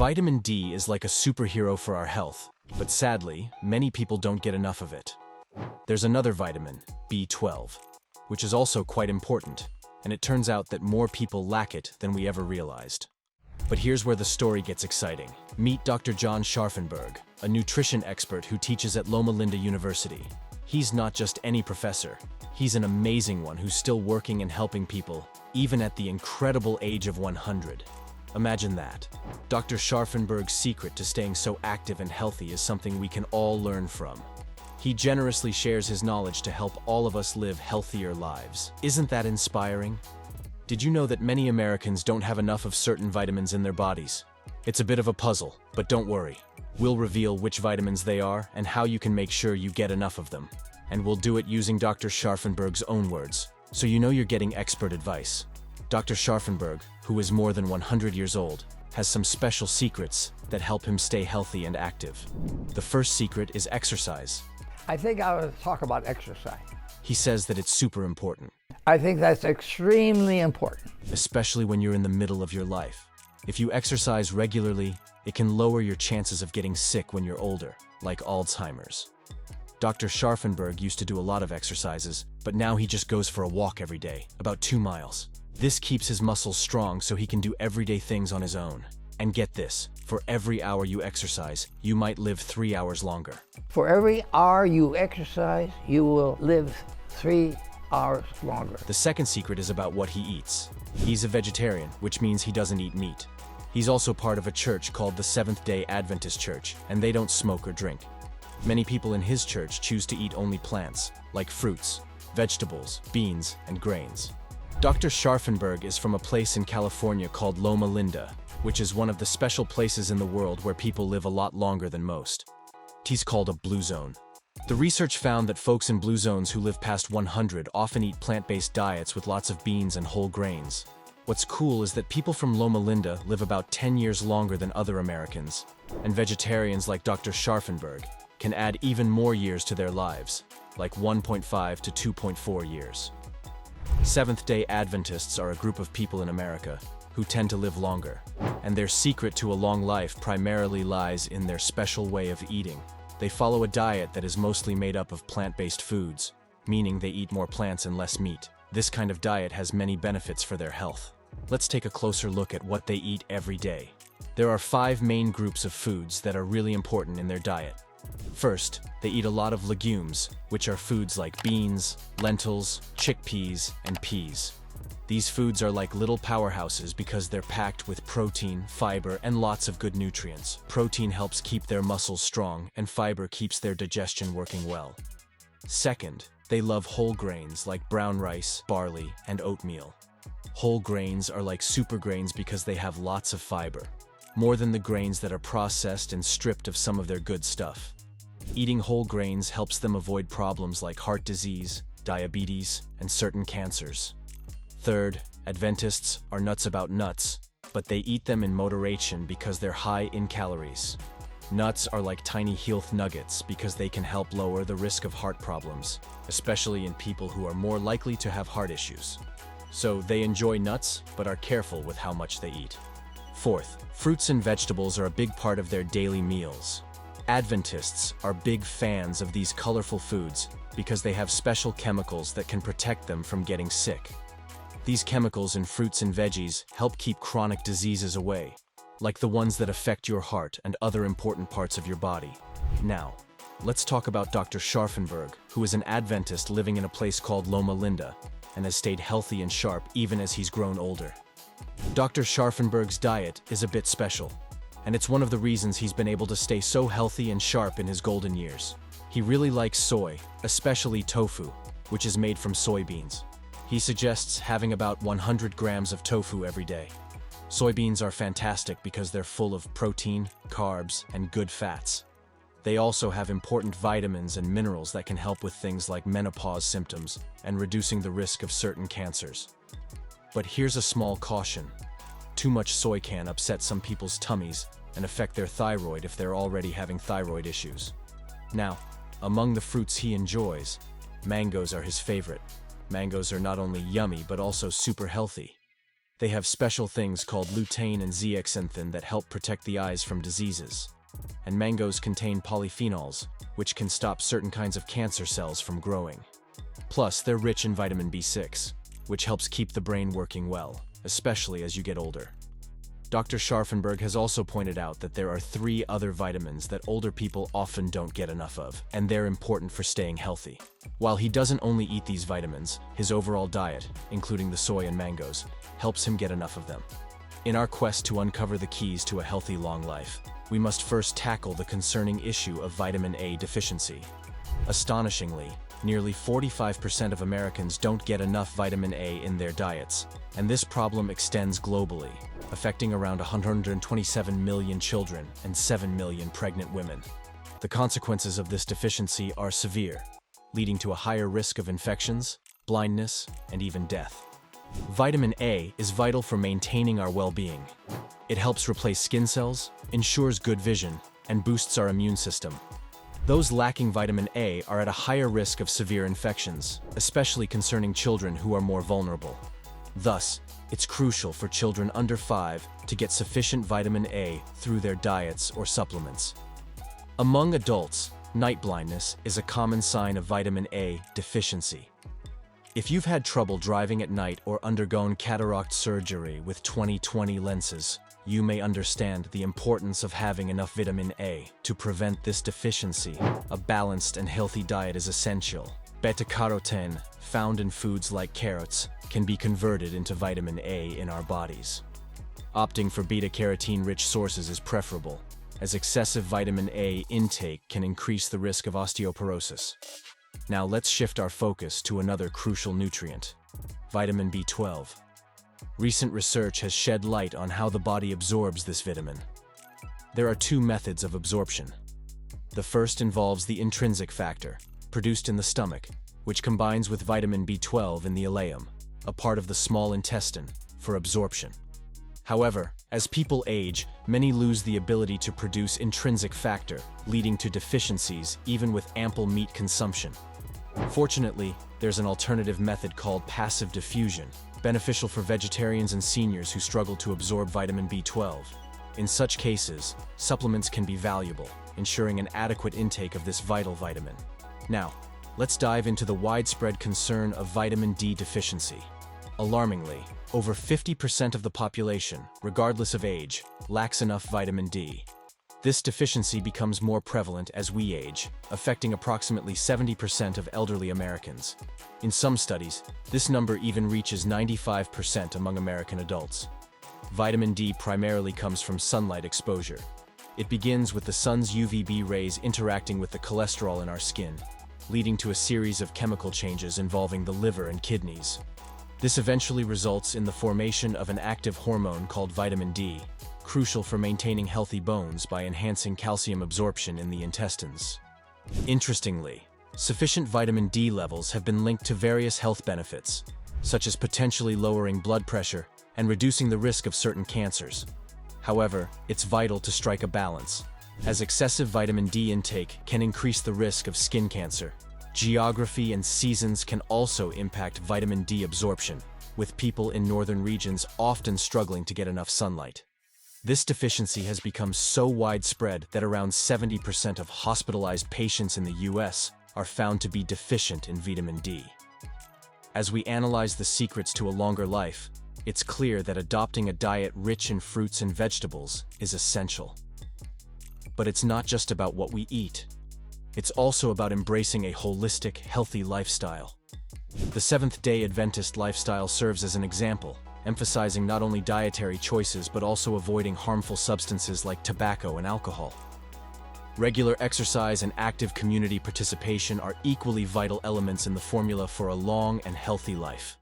Vitamin D is like a superhero for our health, but sadly, many people don't get enough of it. There's another vitamin, B12, which is also quite important, and it turns out that more people lack it than we ever realized. But here's where the story gets exciting. Meet Dr. John Scharfenberg, a nutrition expert who teaches at Loma Linda University. He's not just any professor. He's an amazing one who's still working and helping people, even at the incredible age of 100. Imagine that. Dr. Scharfenberg's secret to staying so active and healthy is something we can all learn from. He generously shares his knowledge to help all of us live healthier lives. Isn't that inspiring? Did you know that many Americans don't have enough of certain vitamins in their bodies? It's a bit of a puzzle, but don't worry. We'll reveal which vitamins they are and how you can make sure you get enough of them. And we'll do it using Dr. Scharfenberg's own words, so you know you're getting expert advice. Dr. Scharfenberg, who is more than 100 years old, has some special secrets that help him stay healthy and active. The first secret is exercise. I think I would talk about exercise. He says that it's super important, I think that's extremely important. especially when you're in the middle of your life. If you exercise regularly, it can lower your chances of getting sick when you're older, like Alzheimer's. Dr. Scharfenberg used to do a lot of exercises, but now he just goes for a walk every day, about 2 miles. This keeps his muscles strong so he can do everyday things on his own. And get this, for every hour you exercise, you might live 3 hours longer. For every hour you exercise, you will live 3 hours longer. The second secret is about what he eats. He's a vegetarian, which means he doesn't eat meat. He's also part of a church called the Seventh-day Adventist Church, and they don't smoke or drink. Many people in his church choose to eat only plants, like fruits, vegetables, beans, and grains. Dr. Scharfenberg is from a place in California called Loma Linda, which is one of the special places in the world where people live a lot longer than most. He's called a blue zone. The research found that folks in blue zones who live past 100 often eat plant-based diets with lots of beans and whole grains. What's cool is that people from Loma Linda live about 10 years longer than other Americans, and vegetarians like Dr. Scharfenberg can add even more years to their lives, like 1.5 to 2.4 years. Seventh-day Adventists are a group of people in America who tend to live longer, and their secret to a long life primarily lies in their special way of eating. They follow a diet that is mostly made up of plant-based foods, meaning they eat more plants and less meat. This kind of diet has many benefits for their health. Let's take a closer look at what they eat every day. There are 5 main groups of foods that are really important in their diet. First, they eat a lot of legumes, which are foods like beans, lentils, chickpeas, and peas. These foods are like little powerhouses because they're packed with protein, fiber, and lots of good nutrients. Protein helps keep their muscles strong, and fiber keeps their digestion working well. Second, they love whole grains like brown rice, barley, and oatmeal. Whole grains are like super grains because they have lots of fiber, more than the grains that are processed and stripped of some of their good stuff. Eating whole grains helps them avoid problems like heart disease, diabetes, and certain cancers. Third, Adventists are nuts about nuts, but they eat them in moderation because they're high in calories. Nuts are like tiny health nuggets because they can help lower the risk of heart problems, especially in people who are more likely to have heart issues. So they enjoy nuts, but are careful with how much they eat. Fourth, fruits and vegetables are a big part of their daily meals. Adventists are big fans of these colorful foods because they have special chemicals that can protect them from getting sick. These chemicals in fruits and veggies help keep chronic diseases away, like the ones that affect your heart and other important parts of your body. Now, let's talk about Dr. Scharfenberg, who is an Adventist living in a place called Loma Linda and has stayed healthy and sharp even as he's grown older. Dr. Scharfenberg's diet is a bit special, and it's one of the reasons he's been able to stay so healthy and sharp in his golden years. He really likes soy, especially tofu, which is made from soybeans. He suggests having about 100 grams of tofu every day. Soybeans are fantastic because they're full of protein, carbs, and good fats. They also have important vitamins and minerals that can help with things like menopause symptoms and reducing the risk of certain cancers. But here's a small caution. Too much soy can upset some people's tummies and affect their thyroid if they're already having thyroid issues. Now, among the fruits he enjoys, mangoes are his favorite. Mangoes are not only yummy but also super healthy. They have special things called lutein and zeaxanthin that help protect the eyes from diseases. And mangoes contain polyphenols, which can stop certain kinds of cancer cells from growing. Plus, they're rich in vitamin B6, which helps keep the brain working well, especially as you get older. Dr. Scharffenberg has also pointed out that there are 3 other vitamins that older people often don't get enough of, and they're important for staying healthy. While he doesn't only eat these vitamins, his overall diet, including the soy and mangoes, helps him get enough of them. In our quest to uncover the keys to a healthy long life, we must first tackle the concerning issue of vitamin A deficiency. Astonishingly, nearly 45% of Americans don't get enough vitamin A in their diets, and this problem extends globally, affecting around 127 million children and 7 million pregnant women. The consequences of this deficiency are severe, leading to a higher risk of infections, blindness, and even death. Vitamin A is vital for maintaining our well-being. It helps replace skin cells, ensures good vision, and boosts our immune system. Those lacking vitamin A are at a higher risk of severe infections, especially concerning children who are more vulnerable. Thus, it's crucial for children under 5 to get sufficient vitamin A through their diets or supplements. Among adults, night blindness is a common sign of vitamin A deficiency. If you've had trouble driving at night or undergone cataract surgery with 20/20 lenses, you may understand the importance of having enough vitamin A. To prevent this deficiency, a balanced and healthy diet is essential. Beta-carotene, found in foods like carrots, can be converted into vitamin A in our bodies. Opting for beta-carotene-rich sources is preferable, as excessive vitamin A intake can increase the risk of osteoporosis. Now let's shift our focus to another crucial nutrient, vitamin B12. Recent research has shed light on how the body absorbs this vitamin. There are 2 methods of absorption. The first involves the intrinsic factor, produced in the stomach, which combines with vitamin B12 in the ileum, a part of the small intestine, for absorption. However, as people age, many lose the ability to produce intrinsic factor, leading to deficiencies even with ample meat consumption. Fortunately, there's an alternative method called passive diffusion, beneficial for vegetarians and seniors who struggle to absorb vitamin B12. In such cases, supplements can be valuable, ensuring an adequate intake of this vital vitamin. Now, let's dive into the widespread concern of vitamin D deficiency. Alarmingly, over 50% of the population, regardless of age, lacks enough vitamin D. This deficiency becomes more prevalent as we age, affecting approximately 70% of elderly Americans. In some studies, this number even reaches 95% among American adults. Vitamin D primarily comes from sunlight exposure. It begins with the sun's UVB rays interacting with the cholesterol in our skin, leading to a series of chemical changes involving the liver and kidneys. This eventually results in the formation of an active hormone called vitamin D, crucial for maintaining healthy bones by enhancing calcium absorption in the intestines. Interestingly, sufficient vitamin D levels have been linked to various health benefits, such as potentially lowering blood pressure and reducing the risk of certain cancers. However, it's vital to strike a balance, as excessive vitamin D intake can increase the risk of skin cancer. Geography and seasons can also impact vitamin D absorption, with people in northern regions often struggling to get enough sunlight. This deficiency has become so widespread that around 70% of hospitalized patients in the US are found to be deficient in vitamin D. As we analyze the secrets to a longer life, it's clear that adopting a diet rich in fruits and vegetables is essential. But it's not just about what we eat. It's also about embracing a holistic, healthy lifestyle. The Seventh-day Adventist lifestyle serves as an example, emphasizing not only dietary choices but also avoiding harmful substances like tobacco and alcohol. Regular exercise and active community participation are equally vital elements in the formula for a long and healthy life.